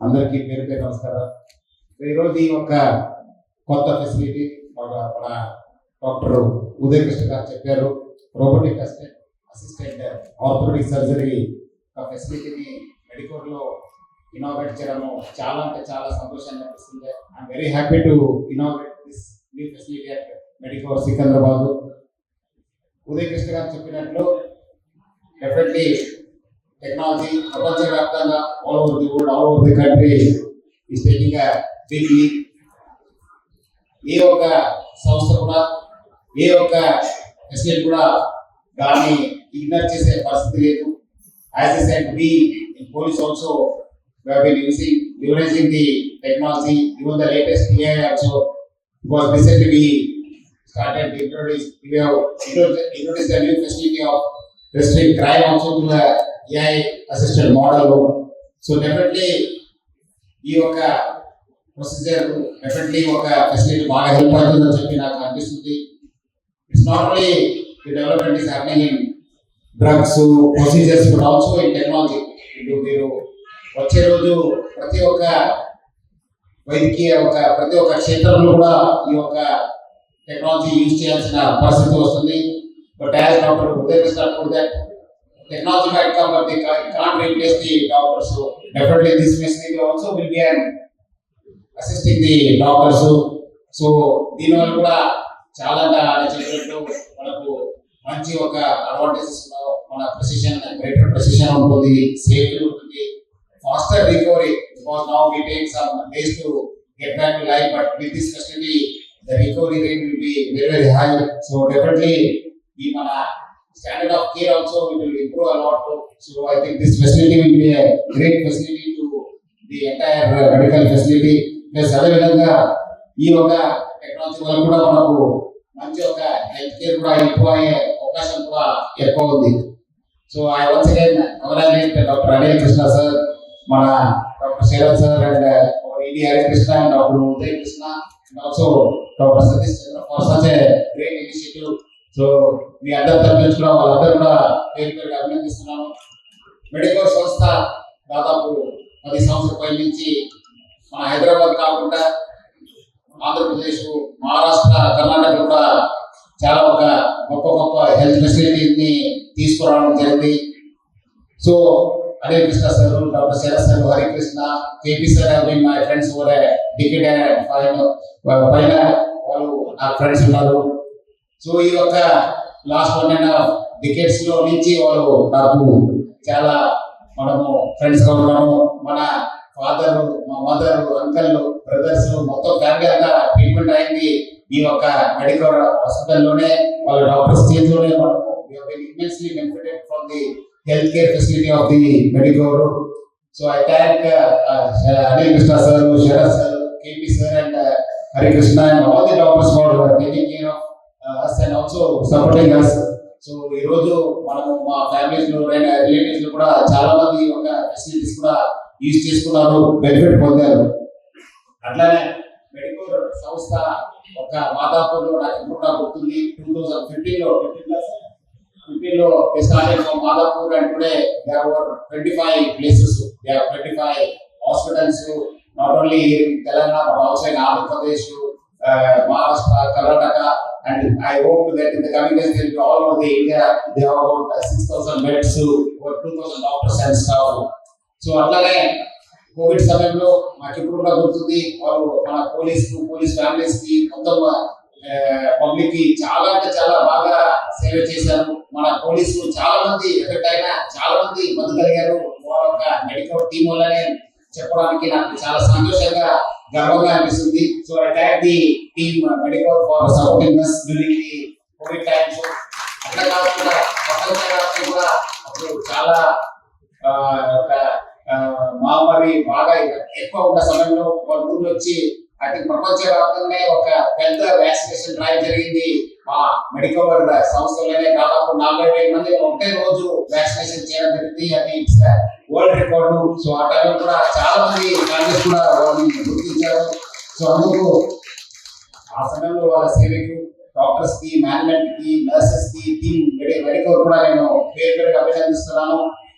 అందరికీ పేరు పేరు నమస్కారం. ఈరోజు ఈ ఒక కొత్త ఫెసిలిటీ మన డాక్టర్ ఉదయ్ కృష్ణ గారు చెప్పారు. రోబోటిక్ అసిస్టెంట్ ఆర్థోపెడిక్ సర్జరీ ఫెసిలిటీని మెడికోర్లో ఇనాగ్రేట్ చేయడము చాలా అంటే చాలా సంతోషంగా అనిపిస్తుంది. I'm very happy to inaugurate this new facility at Medicover Secunderabad. Uday Krishna garu చెప్పినట్లు డెఫినెట్లీ టెక్నాలజీ ప్రపంచవ్యాప్తంగా all over the world, all over the country is taking a big leap. ఏ ఒక్క సంస్థ కూడా, ఏ ఒక్క ఫెసిలిటీ కూడా దాన్ని ఇగ్నోర్ చేసే పరిస్థితి లేదు. As I said, we in police also we have been leveraging the technology, even the latest AI also, because recently we started to introduce the new facility of restricting crime also to the AI assisted model. So definitely ఈ ఒక procedure definitely ఒక facility బాగా help అవుతుందని చెప్పి నాకు అనిపిస్తుంది. It's not only the development is happening in drugs procedures but also in technology. మీరు వచ్చే రోజు ప్రతి ఒక్క వైద్యకీయ ప్రతి ఒక్క క్షేత్రంలో కూడా ఈ యొక్క టెక్నాలజీ యూజ్ చేయాల్సిన పరిస్థితి వస్తుంది. But as doctor Uday Krishna told that technology might come, but they can't replace the doctors. So definitely this facility also will be an assisting the doctors. So దీనివల్ల కూడా చాలా చెప్పినట్టు మనకు మంచి ఒక అడ్వాంటేజెస్, మన ప్రెసిషన్, గ్రేటర్ ప్రెసిషన్ ఉంటుంది, సేఫ్టీ ఉంటుంది, faster recovery, because now we take some days to get back to life, but with this facility the recovery rate will be very very high. So definitely ఈ మన standard of care also will improve a lot. So I think this facility will be a great facility to the entire medical facility. Plus అదే విధంగా ఈ ఒక technology వల్ల కూడా మనకు మంచి ఒక హెల్త్ కేర్ కూడా ఇంప్రూవ్ అయ్యే అవకాశం కూడా ఎక్కువ ఉంది. So I once again congratulate doctor Anil Krishna sir, మన doctor Sharath sir and ED Harikrishna and doctor Uday Krishna and also doctor Satish Chandra for such a great initiative. So మీ అందరి తరఫు కూడా వాళ్ళందరూ కూడా పేరు పేరుగా అభినందిస్తున్నాను. మెడికోర్ సంస్థ దాదాపు 10 సంవత్సరాల పై నుంచి మన హైదరాబాద్ కాకుండా ఆంధ్రప్రదేశ్, మహారాష్ట్ర, కర్ణాటక కూడా చాలా ఒక గొప్ప గొప్ప హెల్త్ ఫెసిలిటీని తీసుకురావడం జరిగింది. So Anil Krishna sir, doctor Sharath sir, Harikrishna, KP sir have been my friends for a decade and పైన వాళ్ళు నా ఫ్రెండ్స్ ఉన్నారు. సో ఈ యొక్క లాస్ట్ 1.5 decades లో నుంచి వాళ్ళు నాకు చాలా మనము ఫ్రెండ్స్ గా ఉన్నాము. మన ఫాదర్, మా మదర్, అంకల్, బ్రదర్స్ మొత్తం ఫ్యామిలీ అంతా ట్రీట్మెంట్ అయింది ఈ యొక్క మెడికల్ హాస్పిటల్లోనే, వాళ్ళ డాక్టర్స్ చేతిలోనే. మనము immensely benefited from the healthcare facility of the Medicoor. So I thank Anil Krishna sir, Sharath sir, KP sir and Hari Krishna and all the doctors for taking care of us and also supporting us. So ఈ రోజు మనము మా families లో relatives లో కూడా చాలా మంది ఒక ఫెసిలిటీస్ కూడా యూజ్ చేసుకున్నారు, బెనిఫిట్ పొందారు. అట్లానే మెడికోర్ సంస్థ ఒక మాదాపూర్ లో నాకు ఇప్పుడు కూడా గుర్తుంది, 2015 లో started from Madhapur and today there were 25 places, there are 25 hospitals, not only in Telangana but also in Andhra Pradesh, Maharashtra, Karnataka, and I hope that in the coming days they will be all over the India. They have about 6,000 beds, over 2,000 doctors and staff. So అట్లానే Covid సమయంలో మాకు ఇప్పుడు కూడా గుర్తుంది, వాళ్ళు మన police families కి మొత్తం పబ్లిక్ కి చాలా అంటే చాలా బాగా సేవ చేశారు. మన పోలీసులు చాలా మంది ఎఫెక్ట్ అయినా చాలా మంది బతకగలిగారు వాళ్ళ మెడికల్ టీం వల్లనే చెప్పడానికి నాకు చాలా సంతోషంగా, గర్వంగా అనిపిస్తుంది. So I thank the team medical for supporting us during the Covid times. అట్లా కాకుండా ప్రపంచవ్యాప్తంగా కూడా అప్పుడు చాలా ఒక మహమ్మారి బాగా ఎక్కువ ఉన్న సమయంలో వాళ్ళ ఊళ్ళో వచ్చి ఐ థింక్ ప్రపంచవ్యాప్తంగానే ఒక పెద్ద వ్యాక్సినేషన్ డ్రైవ్ జరిగింది. మా మెడికోర్ సంస్థలోనే దాదాపు 40,000 మంది ఒకటే రోజు వ్యాక్సినేషన్ చేయడం జరిగింది. అది ఇట్స్ వరల్డ్ రికార్డు. సో ఆ టైంలో కూడా చాలా మంది ఫ్యామిలీస్ కూడా వాళ్ళని గుర్తించారు. సో అందుకు ఆ సమయంలో వాళ్ళ సేవకు డాక్టర్స్ కి, మేనేజ్మెంట్ కి, నర్సెస్ కి, టీమ్ మెడికోర్ కూడా నేను పేరు పేరుగా అభినందిస్తున్నాను.